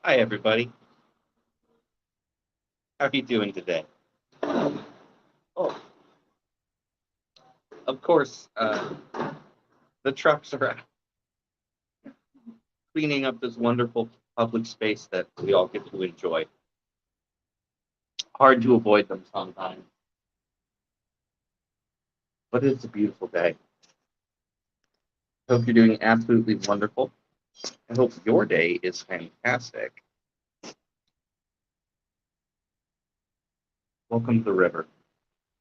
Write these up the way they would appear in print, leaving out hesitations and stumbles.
Hi, everybody. How are you doing today? Oh, of course, the trucks are cleaning up this wonderful public space that we all get to enjoy. Hard to avoid them sometimes, but it's a beautiful day. Hope you're doing absolutely wonderful. I hope your day is fantastic. Welcome to the river.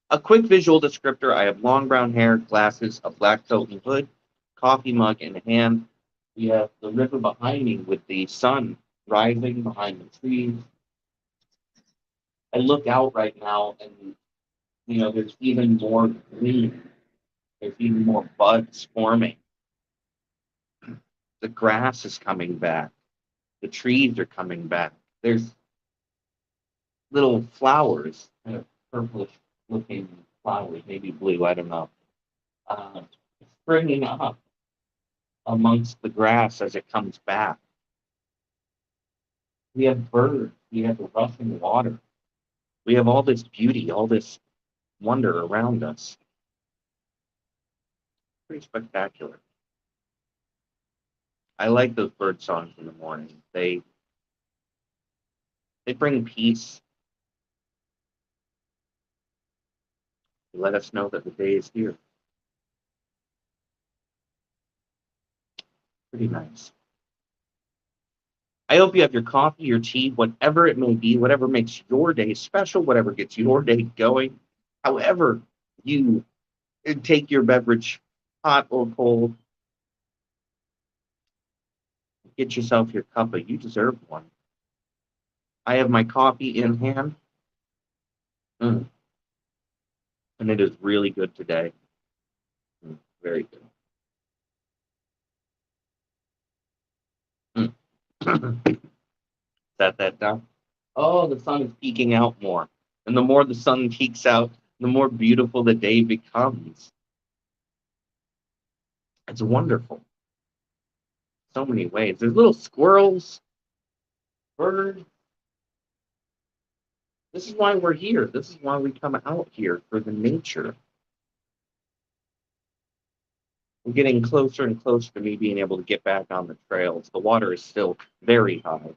A quick visual descriptor: I have long brown hair, glasses, a black coat and hood, coffee mug in hand. We have the river behind me with the sun rising behind the trees. I look out right now and there's even more green. There's even more buds forming. The grass is coming back. The trees are coming back. There's little flowers, kind of purplish looking flowers, maybe blue, I don't know, uh, springing up amongst the grass as it comes back. We have birds. We have the rushing water. We have all this beauty, all this wonder around us. Pretty spectacular. I like those bird songs in the morning. They bring peace. They let us know that the day is here. Pretty nice. I hope you have your coffee, your tea, whatever it may be, whatever makes your day special, whatever gets your day going, however you take your beverage, hot or cold, get yourself your cuppa. You deserve one. I have my coffee in hand, mm, and it is really good today. Very good. Mm. Set that down. Oh, the sun is peeking out more. And the more the sun peeks out, the more beautiful the day becomes. It's wonderful. So many ways. There's little squirrels, birds. This is why we're here. This is why we come out here for the nature. We're getting closer and closer to me being able to get back on the trails. The water is still very high,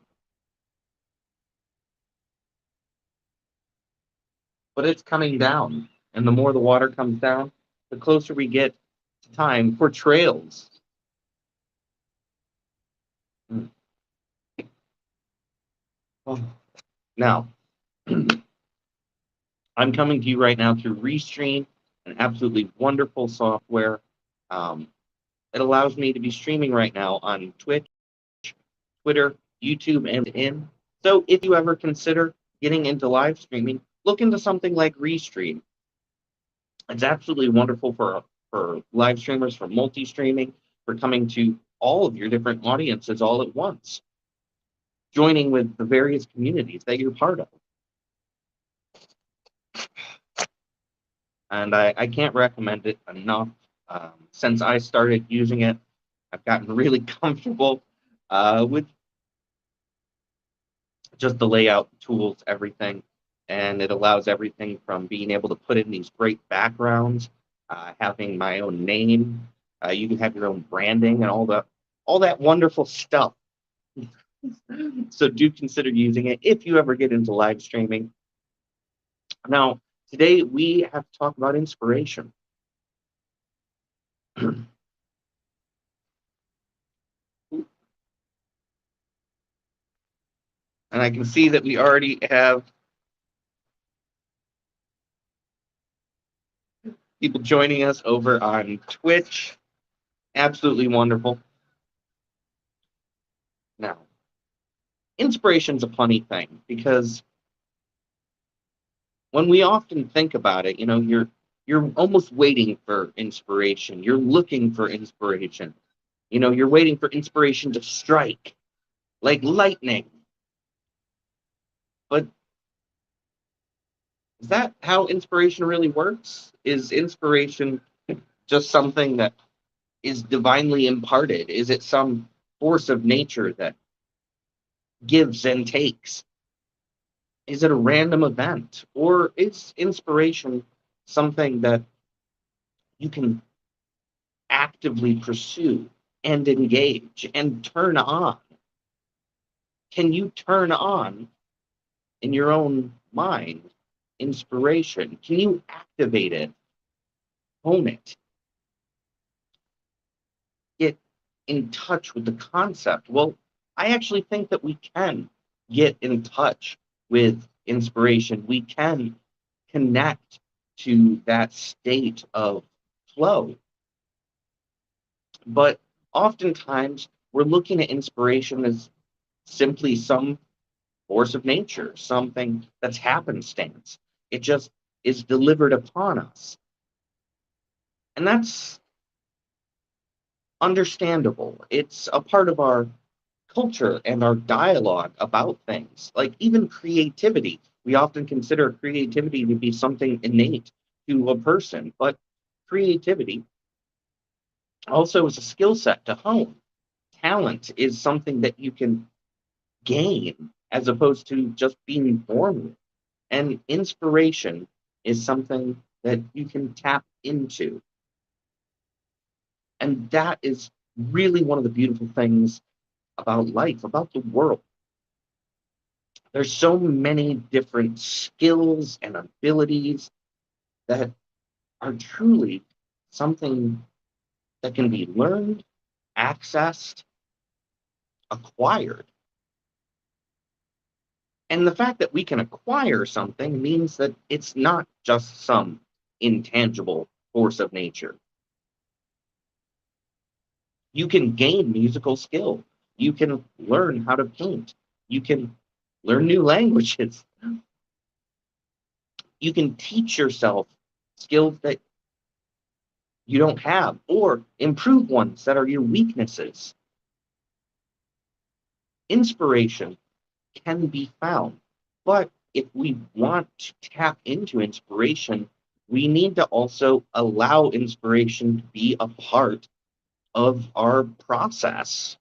but it's coming down. And the more the water comes down, the closer we get to time for trails. Mm. Oh. Now, I'm coming to you right now through Restream, an absolutely wonderful software. Um, it allows me to be streaming right now on Twitch, Twitter, YouTube, and in. So if you ever consider getting into live streaming, look into something like Restream. It's absolutely wonderful for live streamers, for multi-streaming, for coming to all of your different audiences all at once, joining with the various communities that you're part of. And I can't recommend it enough. Since I started using it, I've gotten really comfortable with just the layout, tools, everything. And it allows everything from being able to put in these great backgrounds, having my own name. You can have your own branding and all that wonderful stuff. So do consider using it if you ever get into live streaming. Now, today we have to talk about inspiration. And I can see that we already have people joining us over on Twitch. Absolutely wonderful. Now, inspiration's a funny thing because when we often think about it, you're almost waiting for inspiration. You're looking for inspiration. You're waiting for inspiration to strike like lightning. But is that how inspiration really works? Is inspiration just something that is divinely imparted? Is it some force of nature that gives and takes? Is it a random event? Or is inspiration something that you can actively pursue and engage and turn on? Can you turn on in your own mind inspiration? Can you activate it, hone it, get in touch with the concept? Well, I actually think that we can get in touch with inspiration. We can connect to that state of flow. But oftentimes we're looking at inspiration as simply some force of nature, something that's happenstance. It just is delivered upon us. And that's understandable. It's a part of our culture and our dialogue about things. Like even creativity. We often consider creativity to be something innate to a person, but creativity also is a skill set to hone. Talent is something that you can gain as opposed to just being born with. And inspiration is something that you can tap into. And that is really one of the beautiful things about life, about the world. There's so many different skills and abilities that are truly something that can be learned, accessed, acquired. And the fact that we can acquire something means that it's not just some intangible force of nature. You can gain musical skill. You can learn how to paint. You can learn new languages. You can teach yourself skills that you don't have or improve ones that are your weaknesses. Inspiration can be found, but if we want to tap into inspiration, we need to also allow inspiration to be a part of our process.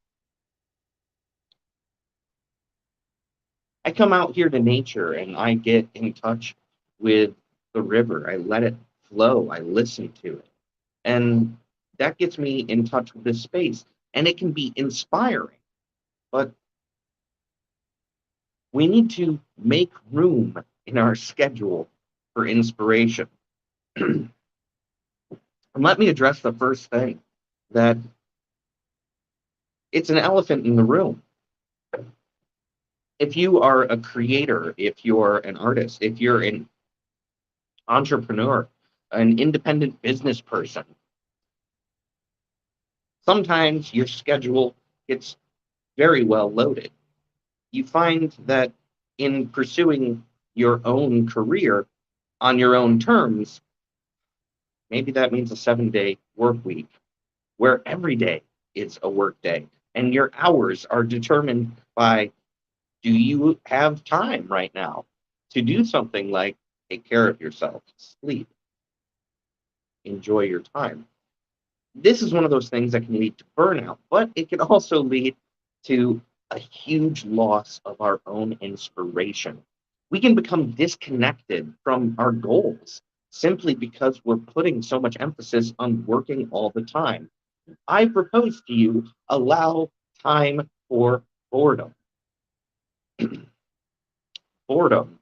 I come out here to nature and I get in touch with the river. I let it flow. I listen to it. And that gets me in touch with this space. And it can be inspiring, but we need to make room in our schedule for inspiration. And let me address the first thing, that it's an elephant in the room. If you are a creator, if you're an artist, if you're an entrepreneur, an independent business person, sometimes your schedule gets very well loaded. You find that in pursuing your own career on your own terms, maybe that means a 7-day work week where every day is a work day and your hours are determined by, do you have time right now to do something like take care of yourself, sleep, enjoy your time? This is one of those things that can lead to burnout, but it can also lead to a huge loss of our own inspiration. We can become disconnected from our goals simply because we're putting so much emphasis on working all the time. I propose to you, allow time for boredom. Boredom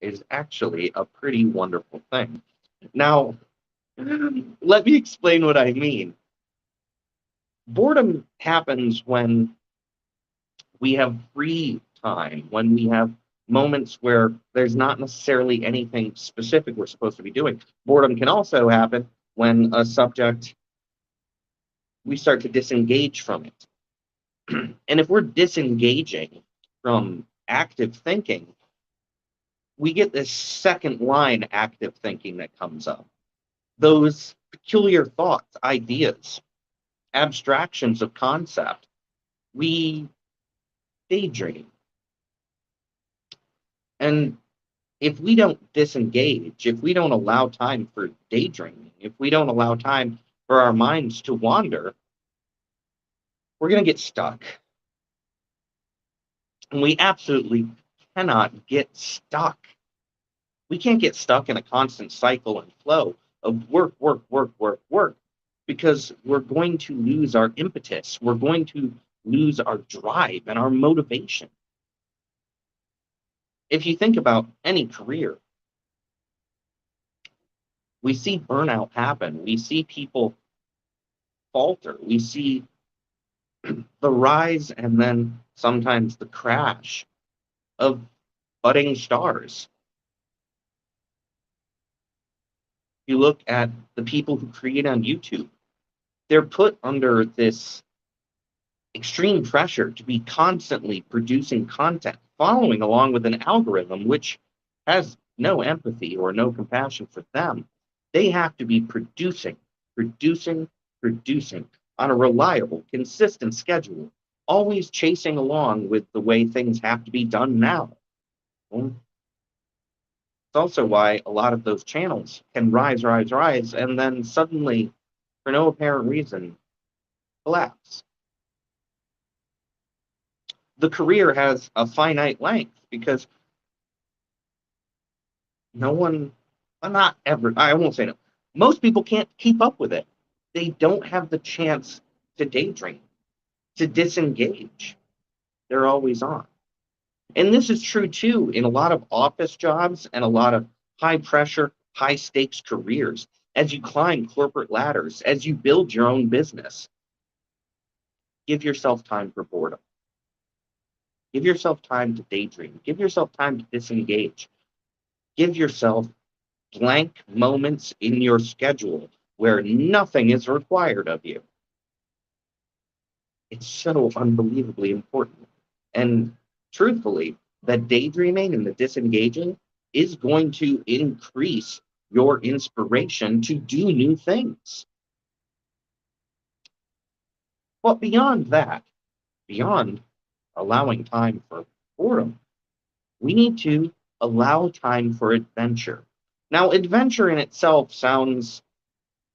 is actually a pretty wonderful thing. Now, let me explain what I mean. Boredom happens when we have free time, when we have moments where there's not necessarily anything specific we're supposed to be doing. Boredom can also happen when a subject, we start to disengage from it. And if we're disengaging from active thinking, we get this second line active thinking that comes up. Those peculiar thoughts, ideas, abstractions of concept. We daydream. And if we don't disengage, if we don't allow time for daydreaming, if we don't allow time for our minds to wander, we're going to get stuck. And we absolutely cannot get stuck. We can't get stuck in a constant cycle and flow of work, work, work, work, work, because we're going to lose our impetus. We're going to lose our drive and our motivation. If you think about any career, we see burnout happen. We see people falter. We see the rise and then sometimes the crash of budding stars. You look at the people who create on YouTube, they're put under this extreme pressure to be constantly producing content, following along with an algorithm which has no empathy or no compassion for them. They have to be producing, producing, producing on a reliable, consistent schedule, always chasing along with the way things have to be done now. Well, it's also why a lot of those channels can rise, rise, rise, and then suddenly, for no apparent reason, collapse. The career has a finite length because no one, well, not ever, I won't say no, most people can't keep up with it. They don't have the chance to daydream, to disengage. They're always on. And this is true too in a lot of office jobs and a lot of high pressure, high stakes careers. As you climb corporate ladders, as you build your own business, give yourself time for boredom. Give yourself time to daydream. Give yourself time to disengage. Give yourself blank moments in your schedule where nothing is required of you. It's so unbelievably important. And truthfully, the daydreaming and the disengaging is going to increase your inspiration to do new things. But beyond that, beyond allowing time for boredom, we need to allow time for adventure. Now, adventure in itself sounds,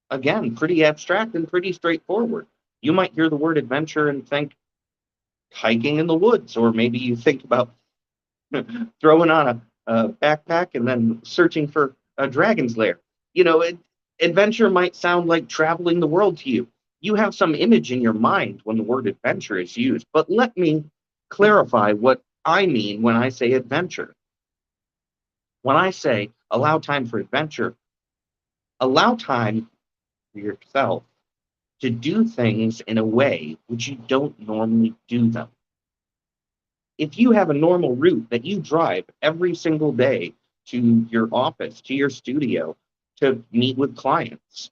again, pretty abstract and pretty straightforward. You might hear the word adventure and think hiking in the woods, or maybe you think about throwing on a backpack and then searching for a dragon's lair. You know, adventure might sound like traveling the world to you. You have some image in your mind when the word adventure is used, but let me clarify what I mean when I say adventure. When I say allow time for adventure, allow time for yourself to do things in a way which you don't normally do them. If you have a normal route that you drive every single day to your office, to your studio, to meet with clients,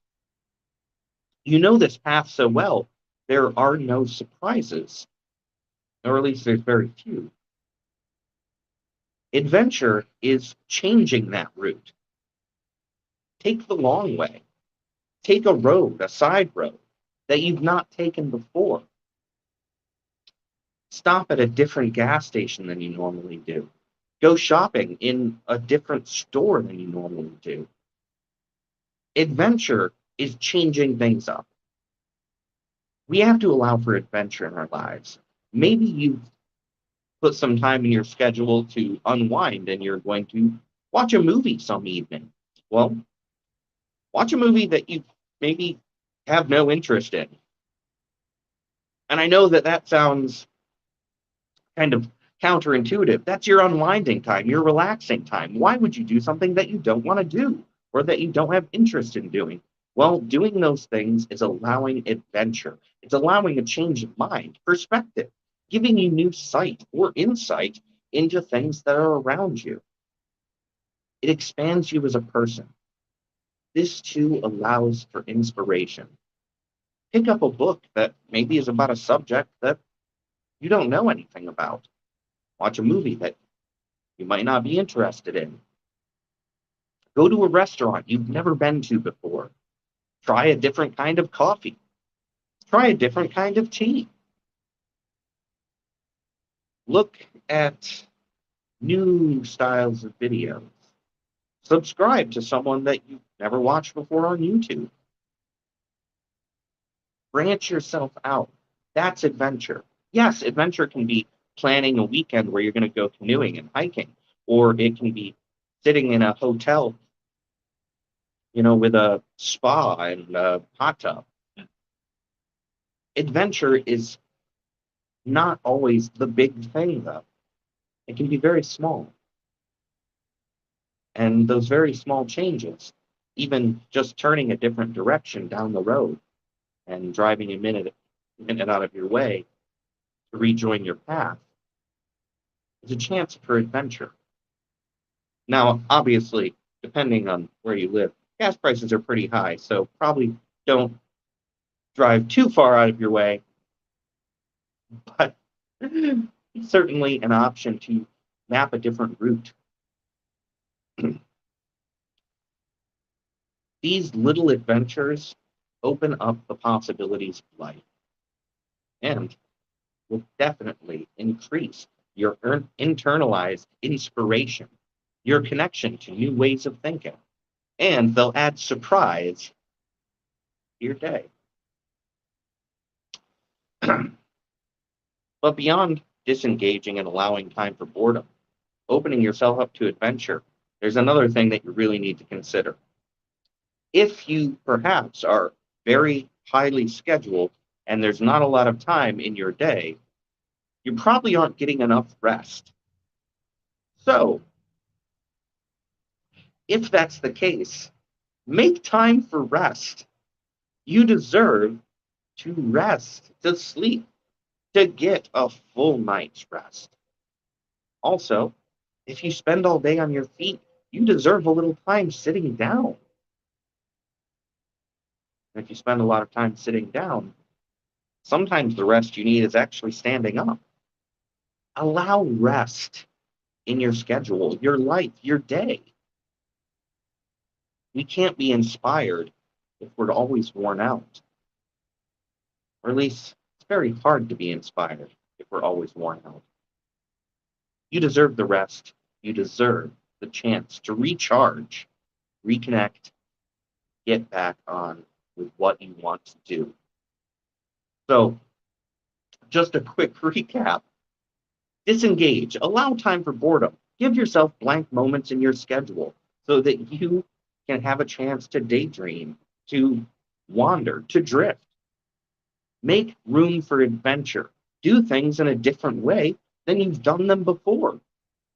you know this path so well, there are no surprises, or at least there's very few. Adventure is changing that route. Take the long way. Take a road, a side road that you've not taken before. Stop at a different gas station than you normally do. Go shopping in a different store than you normally do. Adventure is changing things up. We have to allow for adventure in our lives. Maybe you've put some time in your schedule to unwind and you're going to watch a movie some evening. Well, watch a movie that you maybe have no interest in. And I know that that sounds kind of counterintuitive. That's your unwinding time, your relaxing time. Why would you do something that you don't want to do or that you don't have interest in doing? Well, doing those things is allowing adventure. It's allowing a change of mind, perspective, giving you new sight or insight into things that are around you. It expands you as a person. This too allows for inspiration. Pick up a book that maybe is about a subject that you don't know anything about. Watch a movie that you might not be interested in. Go to a restaurant you've never been to before. Try a different kind of coffee. Try a different kind of tea. Look at new styles of videos. Subscribe to someone that you've never watched before on YouTube. Branch yourself out. That's adventure. Yes, adventure can be planning a weekend where you're going to go canoeing and hiking, or it can be sitting in a hotel, with a spa and a hot tub. Adventure is not always the big thing, though. It can be very small. And those very small changes, even just turning a different direction down the road and driving a minute out of your way to rejoin your path, is a chance for adventure. Now, obviously, depending on where you live, gas prices are pretty high, so probably don't drive too far out of your way, but certainly an option to map a different route. These little adventures open up the possibilities of life and will definitely increase your internalized inspiration, your connection to new ways of thinking, and they'll add surprise to your day. But beyond disengaging and allowing time for boredom, opening yourself up to adventure, there's another thing that you really need to consider. If you perhaps are very highly scheduled and there's not a lot of time in your day, you probably aren't getting enough rest. So, if that's the case, make time for rest. You deserve to rest, to sleep, to get a full night's rest. Also, if you spend all day on your feet, you deserve a little time sitting down. And if you spend a lot of time sitting down, sometimes the rest you need is actually standing up. Allow rest in your schedule, your life, your day. We can't be inspired if we're always worn out. Or at least it's very hard to be inspired if we're always worn out. You deserve the rest. You deserve the chance to recharge, reconnect, get back on with what you want to do. So, just a quick recap. Disengage. Allow time for boredom. Give yourself blank moments in your schedule so that you can have a chance to daydream, to wander, to drift. Make room for adventure. Do things in a different way than you've done them before.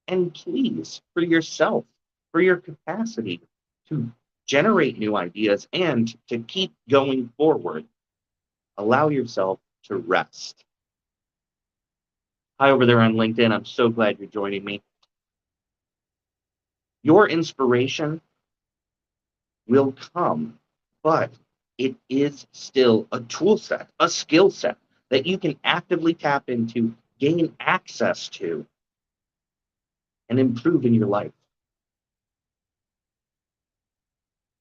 And please, for yourself, for your capacity to generate new ideas and to keep going forward, allow yourself to rest. Hi over there on LinkedIn. I'm so glad you're joining me. Your inspiration will come, but it is still a tool set, a skill set that you can actively tap into, gain access to, and improve in your life.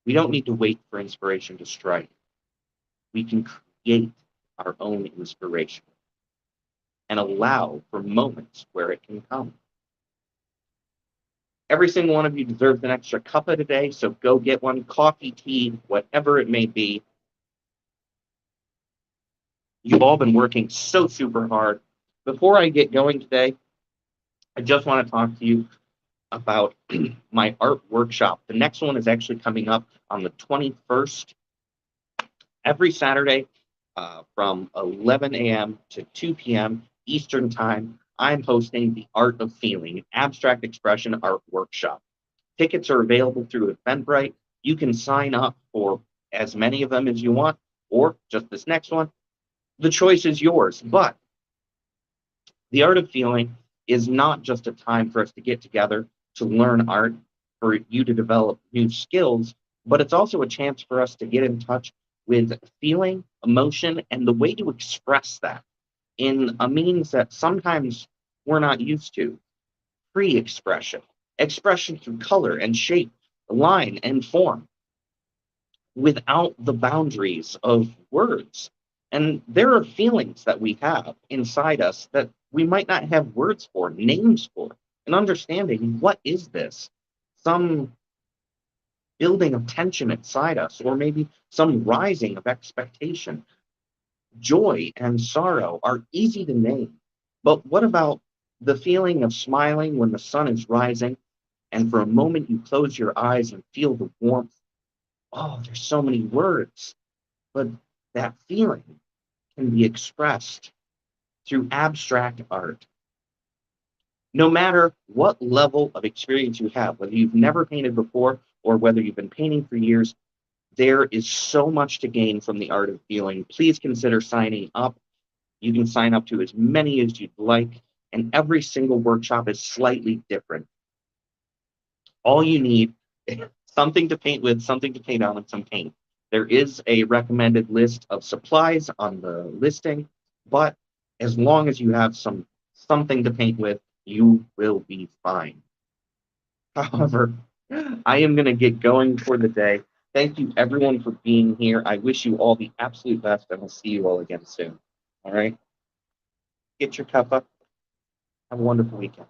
We don't need to wait for inspiration to strike. We can create our own inspiration and allow for moments where it can come. Every single one of you deserves an extra cuppa today, so go get one, coffee, tea, whatever it may be. You've all been working so super hard. Before I get going today, I just want to talk to you about my art workshop. The next one is actually coming up on the 21st. Every Saturday from 11 a.m. to 2 p.m. Eastern Time, I'm hosting the Art of Feeling, Abstract Expression Art Workshop. Tickets are available through Eventbrite. You can sign up for as many of them as you want, or just this next one. The choice is yours, but the Art of Feeling is not just a time for us to get together to learn art, for you to develop new skills, but it's also a chance for us to get in touch with feeling, emotion, and the way to express that in a means that sometimes we're not used to. Free expression, expression through color and shape, line and form, without the boundaries of words. And there are feelings that we have inside us that we might not have words for, names for, and understanding what is this? Some building of tension inside us, or maybe some rising of expectation. Joy and sorrow are easy to name, but what about The feeling of smiling when the sun is rising, and for a moment you close your eyes and feel the warmth. Oh, there's so many words, but that feeling can be expressed through abstract art. No matter what level of experience you have, whether you've never painted before or whether you've been painting for years, there is so much to gain from the art of feeling. Please consider signing up. You can sign up to as many as you'd like, and every single workshop is slightly different. All you need is something to paint with, something to paint on, and some paint. There is a recommended list of supplies on the listing, but as long as you have something to paint with, you will be fine. However, I am going to get going for the day. Thank you, everyone, for being here. I wish you all the absolute best, and we'll see you all again soon. All right? Get your cup up. Have a wonderful weekend.